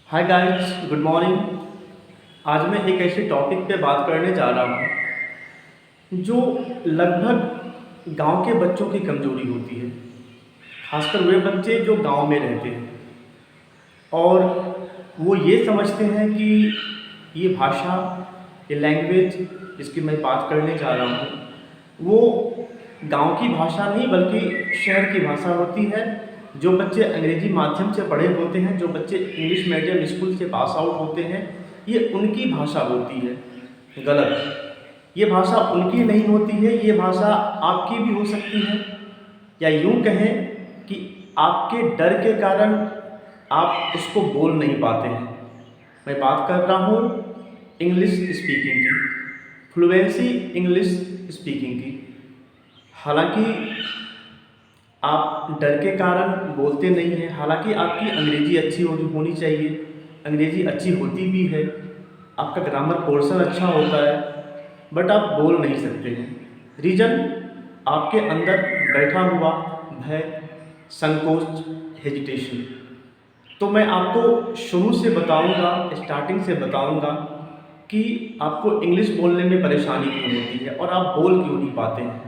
Hi guys, good morning. आज मैं एक ऐसे टॉपिक पे बात करने जा रहा हूँ जो लगभग गांव के बच्चों की कमजोरी होती है। खासकर वे बच्चे जो गांव में रहते हैं और वो ये समझते हैं कि ये भाषा, ये लैंग्वेज जिसकी मैं बात करने जा रहा हूँ वो गांव की भाषा नहीं बल्कि शहर की भाषा होती है। जो बच्चे अंग्रेजी माध्यम से पढ़े होते हैं, जो बच्चे इंग्लिश मीडियम स्कूल से पास आउट होते हैं, ये उनकी भाषा होती है। गलत। ये भाषा उनकी नहीं होती है, ये भाषा आपकी भी हो सकती है, या यूं कहें कि आपके डर के कारण आप उसको बोल नहीं पाते हैं। मैं बात कर रहा हूँ इंग्लिश स्पीकिंग की, फ्लुएंसी इंग्लिश स्पीकिंग की। हालांकि आप डर के कारण बोलते नहीं हैं, हालांकि आपकी अंग्रेजी अच्छी होनी चाहिए, अंग्रेजी अच्छी होती भी है, आपका ग्रामर पोर्शन अच्छा होता है, बट आप बोल नहीं सकते हैं। रीज़न आपके अंदर बैठा हुआ भय, संकोच, हेजिटेशन। तो मैं आपको शुरू से बताऊंगा, स्टार्टिंग से बताऊंगा कि आपको इंग्लिश बोलने में परेशानी क्यों होती है और आप बोल क्यों नहीं पाते हैं।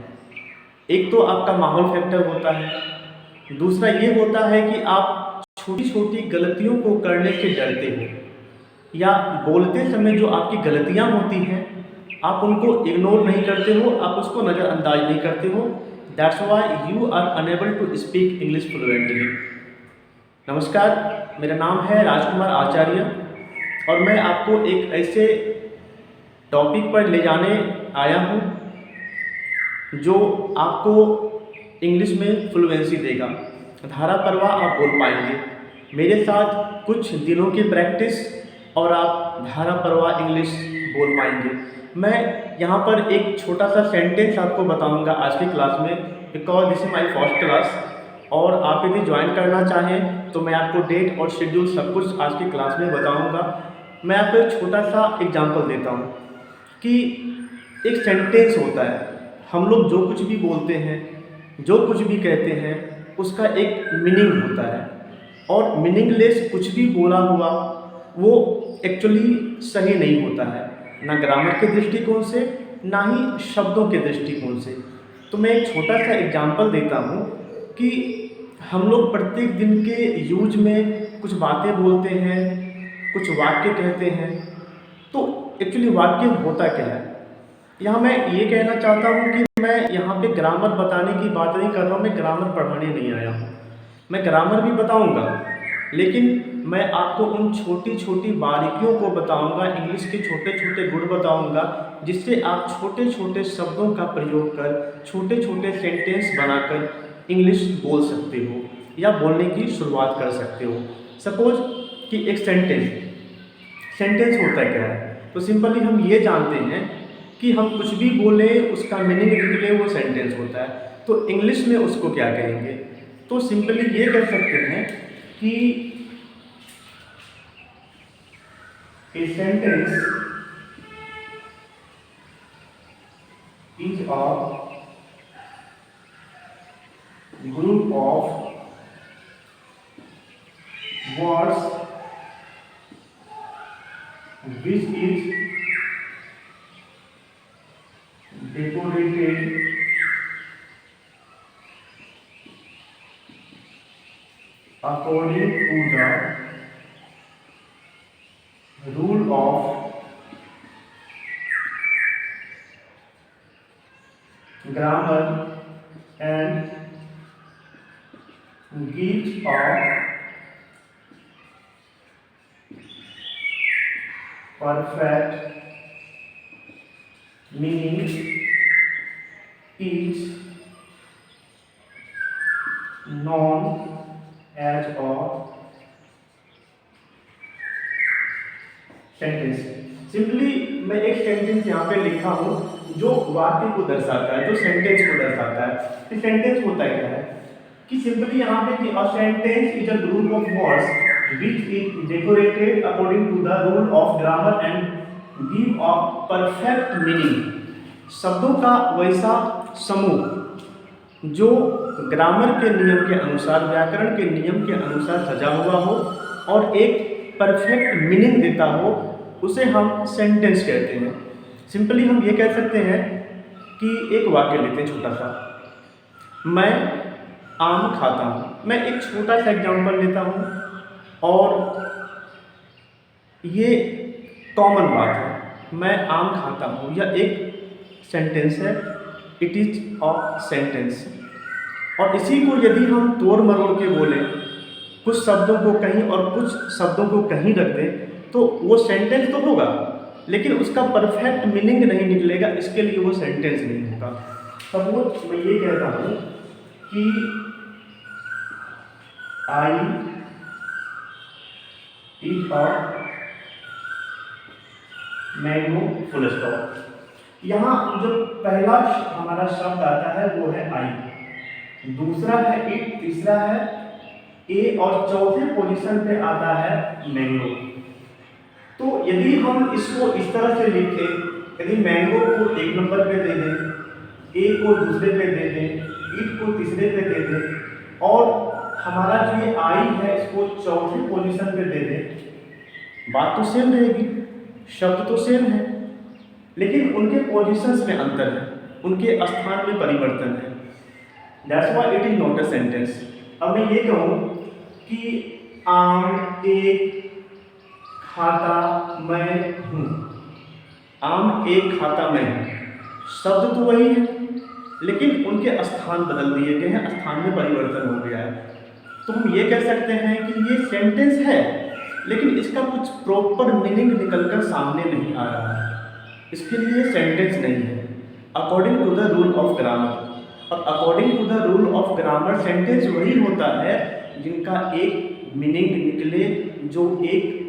एक तो आपका माहौल फैक्टर होता है, दूसरा ये होता है कि आप छोटी छोटी गलतियों को करने से डरते हो, या बोलते समय जो आपकी गलतियां होती हैं आप उनको इग्नोर नहीं करते हो, आप उसको नज़रअंदाज नहीं करते हो। That's why you are unable to speak English fluently. नमस्कार, मेरा नाम है राजकुमार आचार्य और मैं आपको एक ऐसे टॉपिक पर ले जाने आया हूँ जो आपको इंग्लिश में फ्लुएंसी देगा। धारा प्रवाह आप बोल पाएंगे। मेरे साथ कुछ दिनों की प्रैक्टिस और आप धारा प्रवाह इंग्लिश बोल पाएंगे। मैं यहाँ पर एक छोटा सा सेंटेंस आपको बताऊँगा आज की क्लास में, because this is my first class. और आप यदि ज्वाइन करना चाहें तो मैं आपको डेट और शेड्यूल सब कुछ आज की क्लास में बताऊँगा। मैं आपको एक छोटा सा एग्जाम्पल देता हूँ कि एक सेंटेंस होता है, हम लोग जो कुछ भी बोलते हैं, जो कुछ भी कहते हैं, उसका एक मीनिंग होता है, और मीनिंगलेस कुछ भी बोला हुआ वो एक्चुअली सही नहीं होता है, ना ग्रामर के दृष्टिकोण से ना ही शब्दों के दृष्टिकोण से। तो मैं एक छोटा सा एग्जाम्पल देता हूँ कि हम लोग प्रत्येक दिन के यूज में कुछ बातें बोलते हैं, कुछ वाक्य कहते हैं। तो एक्चुअली वाक्य होता क्या है, यहाँ मैं ये कहना चाहता हूँ कि मैं यहाँ पे ग्रामर बताने की बात नहीं कर रहा हूँ, मैं ग्रामर पढ़ाने नहीं आया हूँ। मैं ग्रामर भी बताऊँगा, लेकिन मैं आपको उन छोटी छोटी बारीकियों को बताऊँगा, इंग्लिश के छोटे छोटे गुण बताऊँगा, जिससे आप छोटे छोटे शब्दों का प्रयोग कर छोटे छोटे सेंटेंस बनाकर इंग्लिश बोल सकते हो या बोलने की शुरुआत कर सकते हो। सपोज कि एक सेंटेंस होता क्या है, तो सिंपली हम ये जानते हैं कि हम कुछ भी बोले उसका मीनिंग निकले वो सेंटेंस होता है। तो इंग्लिश में उसको क्या कहेंगे, तो सिंपली ये कह सकते हैं कि a sentence is a group of words which is decorated according to the rule of grammar and gives a perfect meaning is known as a sentence. Simply मैं एक सेंटेंस यहाँ पे लिखा हूँ जो वाक्य को दर्शाता है, जो सेंटेंस को दर्शाता है। कि सेंटेंस होता क्या है कि सिंपली यहाँ पे कि अ sentence is a group of words which is decorated according to the rule of grammar and give a perfect meaning। शब्दों का वैसा समूह जो ग्रामर के नियम के अनुसार, व्याकरण के नियम के अनुसार सजा हुआ हो और एक परफेक्ट मीनिंग देता हो उसे हम सेंटेंस कहते हैं। सिंपली हम ये कह सकते हैं कि एक वाक्य लेते हैं छोटा सा, मैं आम खाता हूँ। मैं एक छोटा सा एग्जांपल लेता हूँ और ये कॉमन बात है, मैं आम खाता हूँ, यह एक सेंटेंस है, इट इज अ सेंटेंस। और इसी को यदि हम तोड़ मरोड़ के बोलें, कुछ शब्दों को कहीं और कुछ शब्दों को कहीं रख दें, तो वो सेंटेंस तो होगा लेकिन उसका परफेक्ट मीनिंग नहीं निकलेगा, इसके लिए वो सेंटेंस नहीं होगा। सपोज मैं ये कहता हूँ कि आई ईट अ मैंगो फुल स्टॉप। यहाँ जो पहला हमारा शब्द आता है वो है आई, दूसरा है इट, तीसरा है ए और चौथे पोजीशन पे आता है मैंगो। तो यदि हम इसको इस तरह से लिखें, यदि मैंगो को एक नंबर पे दे दें, ए को दूसरे पे दे दें, इट को तीसरे पे दे दें और हमारा जो ये आई है इसको चौथे पोजीशन पे दे दें, बात तो सेम रहेगी, शब्द तो सेम है लेकिन उनके पोजीशंस में अंतर है, उनके स्थान में परिवर्तन है। That's why it is not a sentence. अब मैं ये कहूँ कि आम एक खाता मैं हूँ, आम एक खाता मैं हूँ, शब्द तो वही है लेकिन उनके स्थान बदल दिए गए हैं, स्थान में परिवर्तन हो गया है। तो हम ये कह सकते हैं कि ये सेंटेंस है लेकिन इसका कुछ प्रॉपर मीनिंग निकलकर सामने नहीं आ रहा है, इसके लिए सेंटेंस नहीं है according to the rule of grammar. और according to the rule of grammar sentence वही होता है जिनका एक मीनिंग निकले, जो एक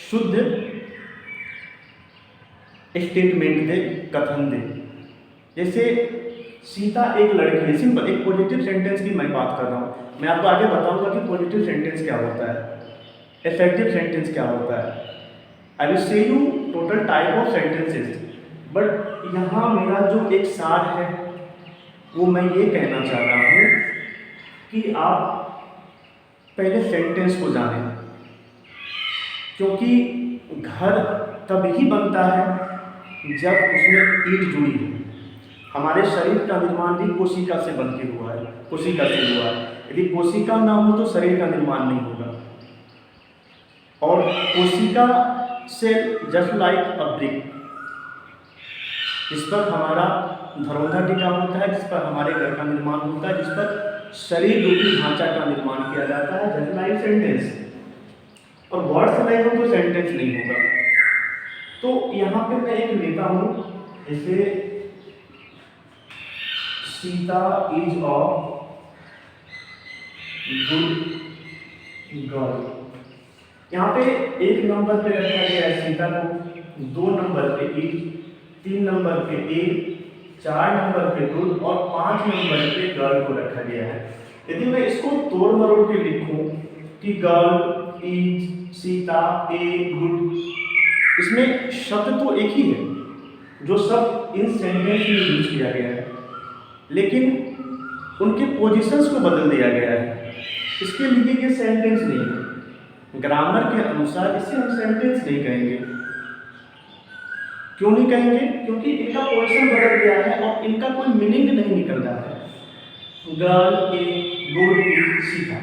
शुद्ध स्टेटमेंट दे, कथन दे। जैसे सीता एक लड़की है, सिंपल एक पॉजिटिव सेंटेंस की मैं बात कर रहा हूँ, मैं आपको आगे बताऊंगा कि पॉजिटिव सेंटेंस क्या होता है, इफेक्टिव सेंटेंस क्या होता है। I will say you total type of sentences, but यहाँ मेरा जो एक सार है वो मैं ये कहना चाह रहा हूँ कि आप पहले सेंटेंस को जानें, क्योंकि घर तभी बनता है जब उसमें ईंट जुड़ी हो। हमारे शरीर का निर्माण भी कोशिका से बन के हुआ है, कोशिका से हुआ है। यदि कोशिका ना हो तो शरीर का निर्माण नहीं होगा। और कोशिका cell just like a brick, जिस पर हमारा धरोहर टिका होता है, जिस पर हमारे घर का निर्माण होता है, जिस पर शरीर रूपी ढांचा का निर्माण किया जाता है, जस्ट लाइक सेंटेंस। और वर्ड्स नहीं हो तो सेंटेंस नहीं होगा। तो यहाँ पे मैं एक लेता हूँ, जैसे Sita is a good girl. यहाँ पे एक नंबर पे रखा गया है सीता को, 2 नंबर पे इज, 3 नंबर पे ए, 4 नंबर पे गुड और 5 नंबर पे गर्ल को रखा गया है। यदि मैं इसको तोड़ मरोड़ के लिखूं कि girl is Sita a good, इसमें शब्द तो एक ही है, जो शब्द इन सेंटेंस में यूज किया गया है, लेकिन उनके पोजीशंस को बदल दिया गया है। इसके लिए ये सेंटेंस नहीं है। ग्रामर के अनुसार इसे हम सेंटेंस नहीं कहेंगे। क्यों नहीं कहेंगे? क्योंकि इनका पोजीशन बदल गया है और इनका कोई मीनिंग नहीं निकल रहा है। Girl a good is Sita,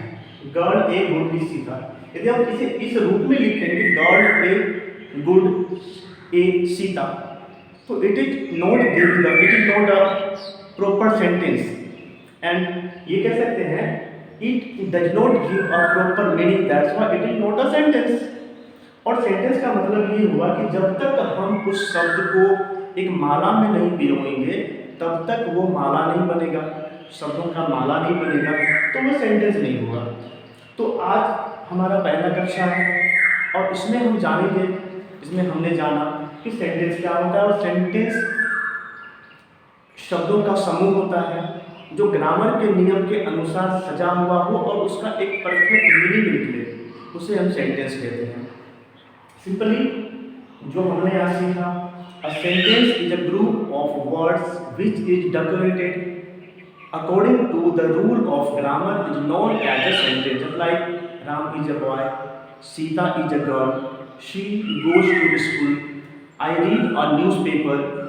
girl a good is Sita. यदि हम इसे इस रूप में लिखेंगे गर्ल ए गुड ए सीता, तो it is not a proper sentence. And ये कह सकते हैं it does not give a proper meaning, that's why it is not a sentence. और सेंटेंस का मतलब ये हुआ कि जब तक हम उस शब्द को एक माला में नहीं पिरोएंगे तब तक वो माला नहीं बनेगा, शब्दों का माला नहीं बनेगा, तो वो सेंटेंस नहीं होगा। तो आज हमारा पहला कक्षा है और इसमें हम जानेंगे, इसमें हमने जाना कि सेंटेंस क्या होता है। और सेंटेंस शब्दों का समूह होता है जो ग्रामर के नियम के अनुसार सजा हुआ हो और उसका एक परफेक्ट मीनिंग निकले, उसे हम सेंटेंस कहते हैं। सिंपली जो हमने आज सीखा, a sentence is a group of words which is decorated according to the rule of grammar is known as a sentence. Like Ram is a boy, Sita is a girl. She goes to school. I read a newspaper.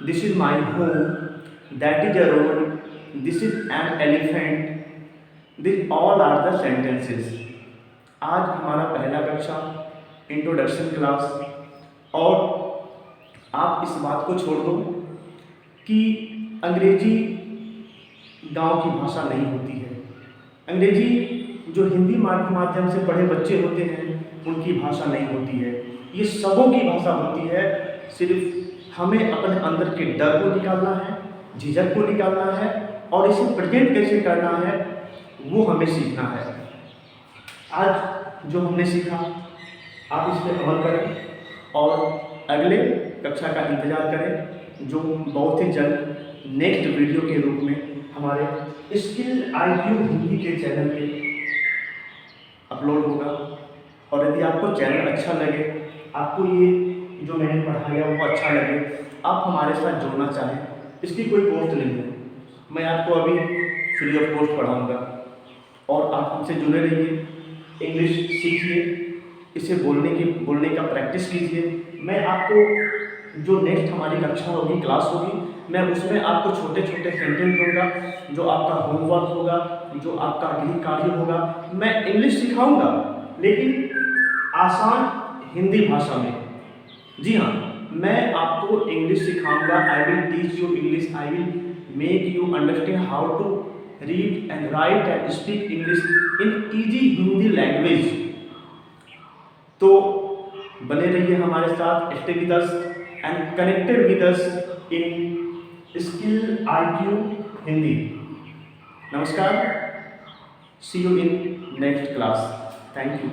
This is my home. That is a road. This is an elephant. These all are the sentences. आज हमारा पहला कक्षा introduction class, और आप इस बात को छोड़ दो कि अंग्रेजी गांव की भाषा नहीं होती है। अंग्रेजी जो हिंदी माध्यम से पढ़े बच्चे होते हैं उनकी भाषा नहीं होती है। ये सबों की भाषा होती है। सिर्फ हमें अपने अंदर के डर को निकालना है, झिझक को निकालना है, और इसे प्रेजेंट कैसे करना है वो हमें सीखना है। आज जो हमने सीखा आप इस पर अमल करें और अगले कक्षा का इंतज़ार करें, जो बहुत ही जल्द नेक्स्ट वीडियो के रूप में हमारे स्किल IQ हिंदी के चैनल पे अपलोड होगा। और यदि आपको चैनल अच्छा लगे, आपको ये जो मैंने पढ़ाया वो अच्छा लगे, आप हमारे साथ जुड़ना चाहें, इसकी कोई कॉस्ट नहीं है। मैं आपको अभी फ्री ऑफ कॉस्ट पढ़ाऊँगा और आप हमसे जुड़े रहिए, इंग्लिश सीखिए, इसे बोलने का प्रैक्टिस कीजिए। मैं आपको जो नेक्स्ट हमारी कक्षा होगी, क्लास होगी, मैं उसमें आपको छोटे छोटे सेंटेंस दूंगा, जो आपका होमवर्क होगा, जो आपका गृह कार्य होगा। मैं इंग्लिश सिखाऊंगा लेकिन आसान हिंदी भाषा में। जी हाँ, मैं आपको इंग्लिश सिखाऊंगा। I will teach you English. I will make you understand how to read and write and speak English in easy Hindi language. तो बने रहिए हमारे साथ, stay with us and connected with us in skill IQ Hindi. नमस्कार, see you in next class. Thank you.